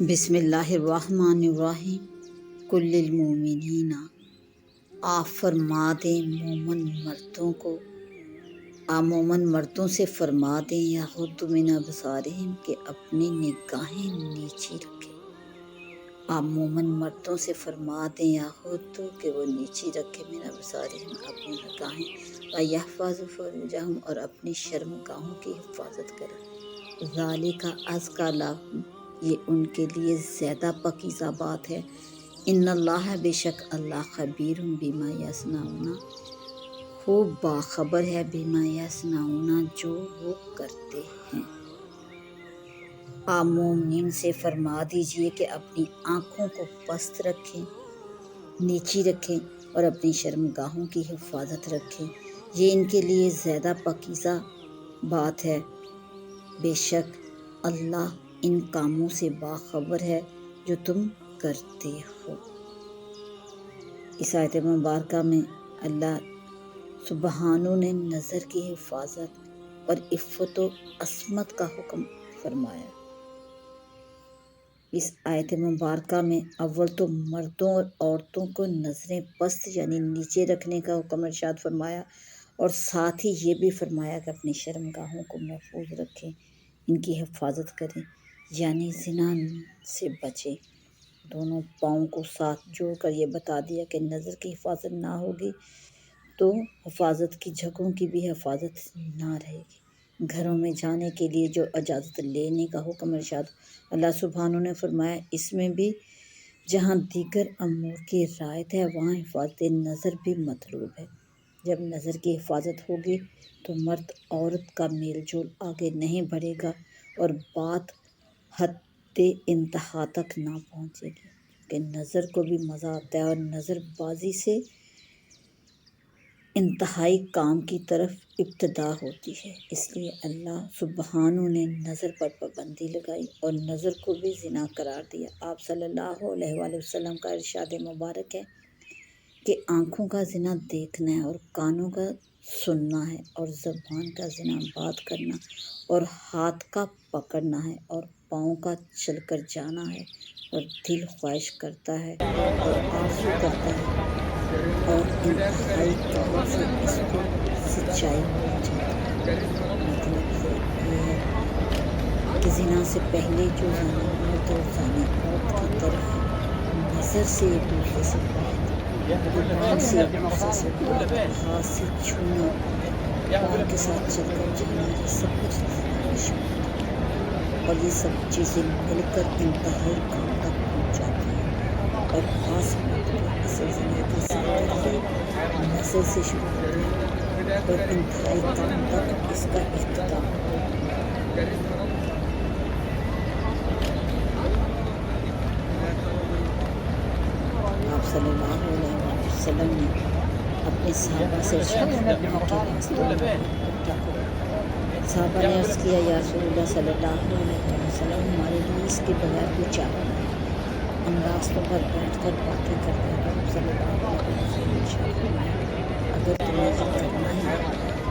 بسم اللہ الرحمن الرحیم کل المومنین، آپ فرما دیں مومن مردوں کو، آپ مومن مردوں سے فرما دیں یغضوا من ابصارہم کہ اپنی نگاہیں نیچی رکھیں۔ آپ مومن مردوں سے فرما دیں یغضوا کہ وہ نیچی رکھیں من ابصارہم اپنی نگاہیں، ویحفظوا فروجہم اور اپنی شرمگاہوں کی حفاظت کریں۔ ذالک ازکی لہم، یہ ان کے لیے زیادہ پاکیزہ بات ہے۔ ان اللہ، بے شک اللہ، خبیر بما یصنعون، خوب باخبر ہے بما یصنعون، جو وہ کرتے ہیں۔ آپ مومنین سے فرما دیجئے کہ اپنی آنکھوں کو پست رکھیں، نیچی رکھیں اور اپنی شرمگاہوں کی حفاظت رکھیں، یہ ان کے لیے زیادہ پاکیزہ بات ہے۔ بے شک اللہ ان کاموں سے باخبر ہے جو تم کرتے ہو۔ اس آیت مبارکہ میں اللہ سبحانہ نے نظر کی حفاظت اور عفت و عصمت کا حکم فرمایا۔ اس آیت مبارکہ میں اول تو مردوں اور عورتوں کو نظریں پست یعنی نیچے رکھنے کا حکم ارشاد فرمایا، اور ساتھ ہی یہ بھی فرمایا کہ اپنی شرمگاہوں کو محفوظ رکھیں، ان کی حفاظت کریں، یعنی زنا سے بچیں۔ دونوں پاؤں کو ساتھ جوڑ کر یہ بتا دیا کہ نظر کی حفاظت نہ ہوگی تو حفاظت کی جگہوں کی بھی حفاظت نہ رہے گی۔ گھروں میں جانے کے لیے جو اجازت لینے کا حکم ارشاد اللہ سبحانہ نے فرمایا، اس میں بھی جہاں دیگر امور کی رعایت ہے وہاں حفاظت نظر بھی مطلوب ہے۔ جب نظر کی حفاظت ہوگی تو مرد عورت کا میل جول آگے نہیں بڑھے گا اور بات حد انتہا تک نہ پہنچے گی، کیونکہ نظر کو بھی مزہ آتا ہے اور نظر بازی سے انتہائی کام کی طرف ابتدا ہوتی ہے۔ اس لیے اللہ سبحانہ نے نظر پر پابندی لگائی اور نظر کو بھی زنا قرار دیا۔ آپ صلی اللہ علیہ وآلہ وسلم کا ارشاد مبارک ہے کہ آنکھوں کا زنا دیکھنا ہے اور کانوں کا سننا ہے، اور زبان کا زنا بات کرنا اور ہاتھ کا پکڑنا ہے، اور پاؤں کا چل کر جانا ہے، اور دل خواہش کرتا ہے اور آرزو کرتا ہے، اور انتہائی کام سے اس کو سچائی مل جاتی ہے۔ مطلب یہ ہے کہ زنا سے پہلے جو زانی مرد اور زانی عورت کی طرف نظر سے ایک دوسرے سے بات، زبان سے ایک دوسرے سے بات، ہاتھ سے چھونا، پاؤں کے ساتھ چل کر جانا، یہ سب کچھ زنا میں شامل ہے، اور یہ سب چیزیں مل کر انتہائی کام تک پہنچ جاتی ہیں۔ اور بعض مرد کا اصل زنا کی سرگرمی نظر سے شروع ہوتی ہے اور انتہائی کام تک اس کا اختتام ہوتا ہے۔ آپ صلی اللہ علیہ وآلہ وسلم نے اپنے صحابہ سے ارشاد فرمایا کہ راستوں میں محبت رکھو۔ صحابہ نے عرض کیا، یا رسول اللہ صلی اللہ علیہ وآلہ وسلم، ہمارے لیے اس کے بغیر کوئی چارہ نہیں، ہم راستوں پر بیٹھ کر باتیں کرتے ہیں۔ تو آپ صلی اللہ علیہ وسلم نے ارشاد فرمایا، اگر تمہیں یہ کرنا ہے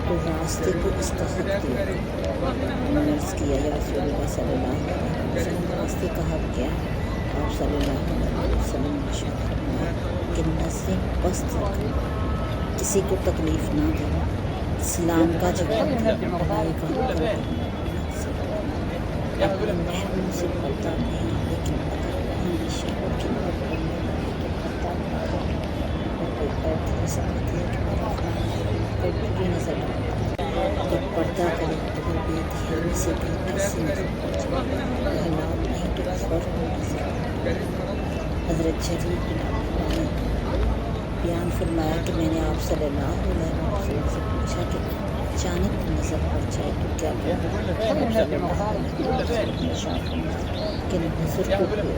تو راستے کو اس کا حق دیا کرو۔ ہم نے عرض کیا، یا رسول اللہ صلی اللہ علیہ وآلہ وسلم، راستے کا حق کیا ہے؟ آپ صلی اللہ علیہ وآلہ وسلم نے ارشاد فرمایا کہ نظریں پست رکھنا، کسی کو تکلیف نہ دینا، سلام کا جواب دینا، بھلائی کا حکم کرنا، گناہ سے روکنا، اپنے محرموں سے پردہ نہیں، لیکن اگر وہاں بھی شہوت کی نوبت پڑنے لگے تو پردہ اٹھا کر دو۔ اور کوئی عورت ہو سکتی ہے کہ میرا خاوند دیکھنے پر بری نظر ڈالتا ہے تو پردہ کرے، اگر بے دھیانی سے کہیں ایسی نظر پڑ جائے تو حلال نہیں تو فوراً نظر اتار دے۔ حضرت جریر بن عبداللہ نے بیان فرمایا کہ میں نے آپ صلی اللہ علیہ وآلہ وسلم سے پوچھا کہ اچانک نظر پڑ جائے تو کیا کروں؟ آپ صلی اللہ علیہ وآلہ وسلم نے ارشاد فرمایا کہ نظر کو پھیرو۔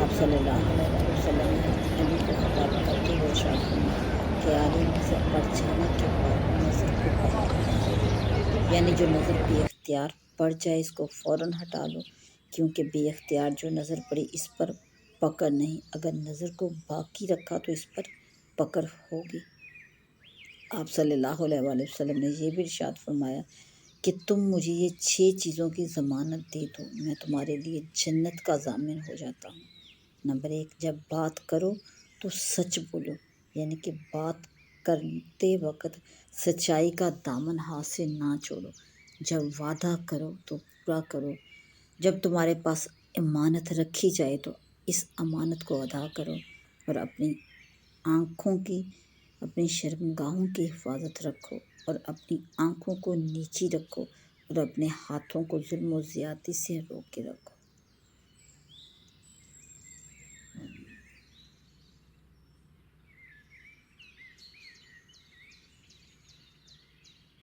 آپ صلی اللہ علیہ وآلہ وسلم نے حضرت علی کو خطاب کرتے ہوئے ارشاد فرمایا کہ عالی نظر پڑ جانے کے بعد نظر کو باقی رکھو، یعنی جو نظر بے اختیار پڑ جائے اس کو فوراً ہٹا لو، کیونکہ بے اختیار جو نظر پڑی اس پر پکڑ نہیں، اگر نظر کو باقی رکھا تو اس پر پکڑ ہوگی۔ آپ صلی اللہ علیہ وآلہ وسلم نے یہ بھی ارشاد فرمایا کہ تم مجھے یہ 6 چیزوں کی ضمانت دے دو، میں تمہارے لیے جنت کا ضامن ہو جاتا ہوں۔ نمبر 1، جب بات کرو تو سچ بولو، یعنی کہ بات کرتے وقت سچائی کا دامن ہاتھ سے نہ چھوڑو۔ جب وعدہ کرو تو پورا کرو۔ جب تمہارے پاس امانت رکھی جائے تو اس امانت کو ادا کرو، اور اپنی آنکھوں کی، اپنی شرمگاہوں کی حفاظت رکھو، اور اپنی آنکھوں کو نیچی رکھو، اور اپنے ہاتھوں کو ظلم و زیادتی سے روک کے رکھو۔